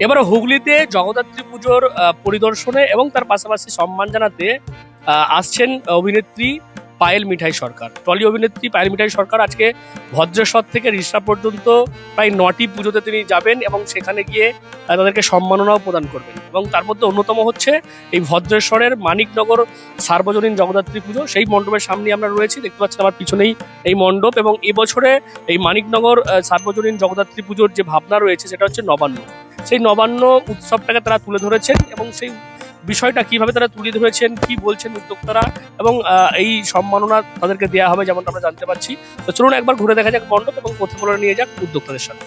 এবারও হুগলিতে জগদ্ধাত্রী পুজোর পরিদর্শনে এবং তার পাশাপাশি সম্মান জানাতে আসছেন অভিনেত্রী পায়েল মিঠাই সরকার। টলি অভিনেত্রী পায়েল মিঠাই সরকার আজকে ভদ্রেশ্বর থেকে রিষড়া পর্যন্ত প্রায় 9টি পুজোতে তিনি যাবেন এবং সেখানে গিয়ে তাদেরকে সম্মাননাও প্রদান করবেন। এবং তার মধ্যে অন্যতম হচ্ছে এই ভদ্রেশ্বরের মানিকনগর সার্বজনীন জগদ্ধাত্রী পুজো। সেই মণ্ডপের সামনে আমরা রয়েছি, দেখতে পাচ্ছেন আমার পিছনেই এই মণ্ডপ। এবং এবছরে এই মানিকনগর সার্বজনীন জগদ্ধাত্রী পুজোর যে ভাবনা রয়েছে সেটা হচ্ছে নবান্ন। সেই নবান্ন উৎসবটাকে তারা তুলে ধরেছেন এবং সেই বিষয়টা কিভাবে তারা তুলে ধরেছেন, কি বলছেন উদ্যোক্তারা, এবং এই সম্মাননা তাদেরকে দেওয়া হবে যেমন আমরা জানতে পারছি। তো চলুন একবার ঘুরে দেখা যাক মণ্ডপ এবং কথা বলে নিয়ে যাক উদ্যোক্তাদের সাথে।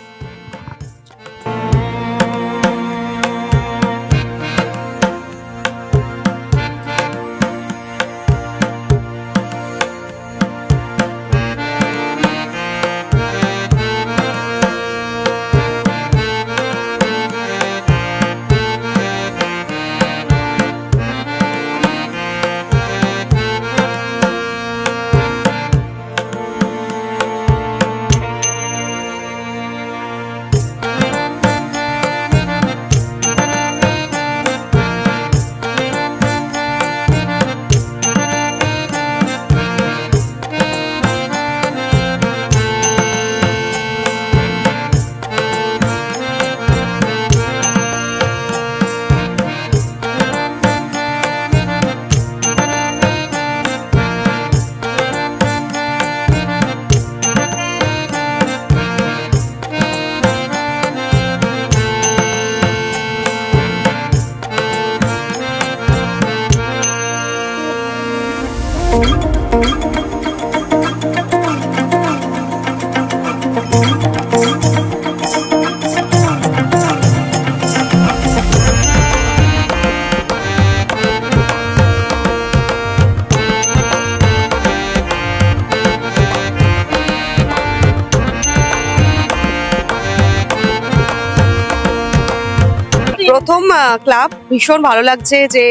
প্রথম ক্লাব ভীষণ ভালো লাগছে যে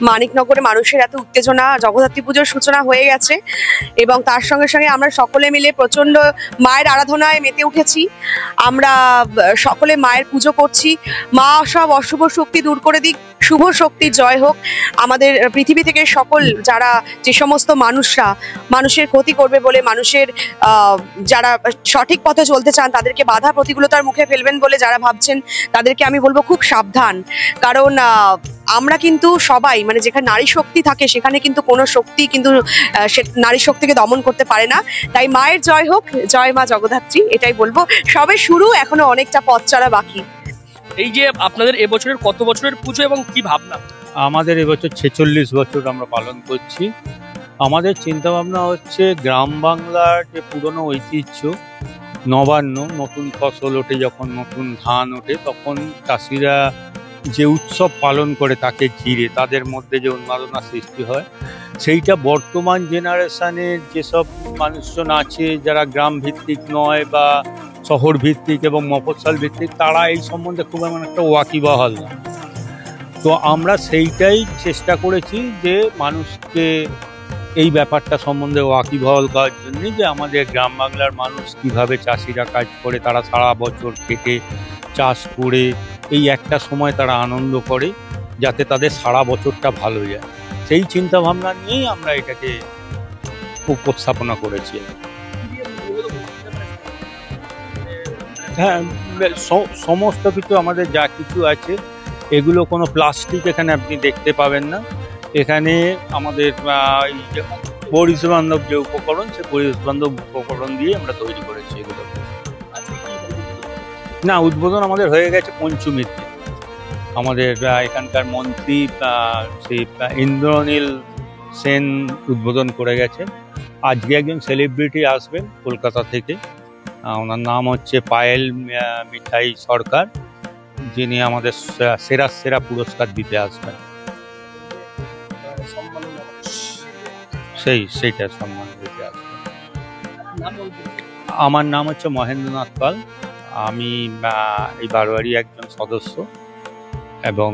মানিকনগরে মানুষের এত উত্তেজনা, জগদ্ধাত্রী পুজোর সূচনা হয়ে গেছে এবং তার সঙ্গে সঙ্গে আমরা সকলে মিলে প্রচন্ড মায়ের আরাধনায় মেতে উঠেছি। আমরা সকলে মায়ের পুজো করছি। মা সব অশুভ শক্তি দূর করে দিক, শুভ শক্তির জয় হোক। আমাদের পৃথিবী থেকে সকল যারা যে সমস্ত মানুষরা মানুষের ক্ষতি করবে বলে, মানুষের যারা সঠিক পথে চলতে চান তাদেরকে বাধা প্রতিকূলতার মুখে ফেলবেন বলে যারা ভাবছেন, তাদেরকে আমি বলবো খুব সাবধান। কারণ আমরা কিন্তু সবাই, মানে যেখানে নারী শক্তি থাকে সেখানে কিন্তু কোনো শক্তি কিন্তু নারী শক্তিকে দমন করতে পারে না। তাই মায়ের জয় হোক, জয় মা জগদ্ধাত্রী, এটাই বলবো। সবে শুরু, এখনো অনেকটা পথ চলা বাকি। এই যে আপনাদের এবছরের কত বছরের পুজো এবং কি ভাবনা? আমাদের এবছর 46 বছর আমরা পালন করছি। আমাদের চিন্তা ভাবনা হচ্ছে গ্রাম বাংলার যে পুরনো ঐতিহ্য, নবান্ন, নতুন ফসল ওঠে, যখন নতুন ধান ওঠে তখন চাষিরা যে উৎসব পালন করে তাকে ঘিরে তাদের মধ্যে যে উন্মাদনা সৃষ্টি হয়, সেইটা বর্তমান জেনারেশনের যেসব মানুষজন আছে যারা গ্রাম ভিত্তিক নয় বা শহর ভিত্তিক এবং মফস্বল ভিত্তিক, তারা এই সম্বন্ধে খুব এমন একটা ওয়াকিবহাল না। তো আমরা সেইটাই চেষ্টা করেছি যে মানুষকে এই ব্যাপারটা সম্বন্ধে ওয়াকিবহাল করার জন্যে, যে আমাদের গ্রাম বাংলার মানুষ কিভাবে চাষিরা কাজ করে, তারা সারা বছর খেটে চাষ করে এই একটা সময় তারা আনন্দ করে, যাতে তাদের সারা বছরটা ভালো যায়। সেই চিন্তা ভাবনা নিয়েই আমরা এটাকে উপস্থাপনা করেছি। হ্যাঁ, সমস্ত কিছু আমাদের যা কিছু আছে এগুলো কোনো প্লাস্টিক এখানে আপনি দেখতে পাবেন না। এখানে আমাদের পরিবেশ বান্ধব যে উপকরণ, সে পরিবেশ বান্ধব উপকরণ দিয়ে আমরা তৈরি করেছি এগুলো। না, উদ্বোধন আমাদের হয়ে গেছে পঞ্চমীতে। আমাদের এখানকার মন্ত্রী শ্রী ইন্দ্রনীল সেন উদ্বোধন করে গেছেন। আজকে একজন সেলিব্রিটি আসবেন কলকাতা থেকে, ওনার নাম হচ্ছে পায়েল মিঠাই সরকার, যিনি আমাদের সেরা সেরা পুরস্কার দিতে আসবেন। সেইটা সম্মান দিতে আসবেন। আমার নাম হচ্ছে মহেন্দ্রনাথ পাল। আমি এই বারোয়ারি একজন সদস্য এবং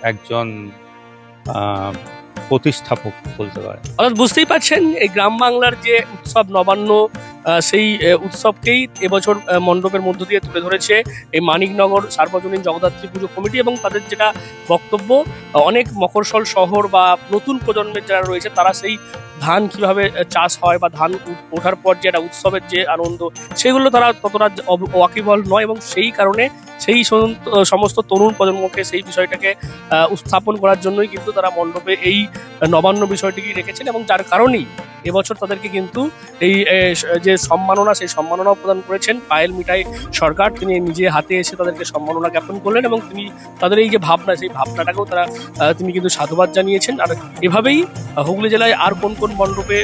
একজন প্রতিষ্ঠাপক বলতে পারেন। অর্থাৎ বুঝতেই পারছেন এই গ্রাম বাংলার যে উৎসব নবান্ন সেই উৎসবকেই এবছর মণ্ডপের মধ্য দিয়ে তুলে ধরেছে এই মানিকনগর সার্বজনীন জগদ্ধাত্রী পুজো কমিটি। এবং তাদের যেটা বক্তব্য, অনেক মফস্বল শহর বা নতুন প্রজন্মের যারা রয়েছে তারা সেই ধান কিভাবে চাষ হয় বা ধান ওঠার পর যে একটা উৎসবের যে আনন্দ, সেগুলো তারা ততটা ওয়াকিবল নয়, এবং সেই কারণে সেই সমস্ত তরুণ প্রজন্মকে সেই বিষয়টাকে স্থাপন করার জন্যই কিন্তু তারা মণ্ডপে এই নবান্ন বিষয়টিকে রেখেছেন। এবং যার কারণেই এবছর তাদেরকে কিন্তু এই যে সম্মাননা, সেই সম্মাননাও প্রদান করেছেন পায়েল মিঠাই সরকার। তিনি নিজে হাতে এসে তাদেরকে সম্মাননা জ্ঞাপন করলেন এবং তিনি তাদের এই যে ভাবনা, সেই ভাবনাটাকেও তিনি কিন্তু সাধুবাদ জানিয়েছেন। আর এভাবেই হুগলি জেলায় আর কোন কোন মণ্ডপে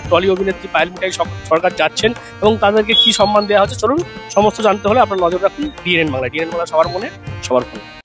টলি অভিনেত্রী পায়েল মিঠাই সরকার যাচ্ছেন এবং তাদেরকে কি সম্মান দেওয়া হচ্ছে, চলুন সমস্ত জানতে হলে আপনার নজর রাখুন ডিএনএন বাংলা। ডিএনএন বাংলা সবার মনে সবার ফোনে।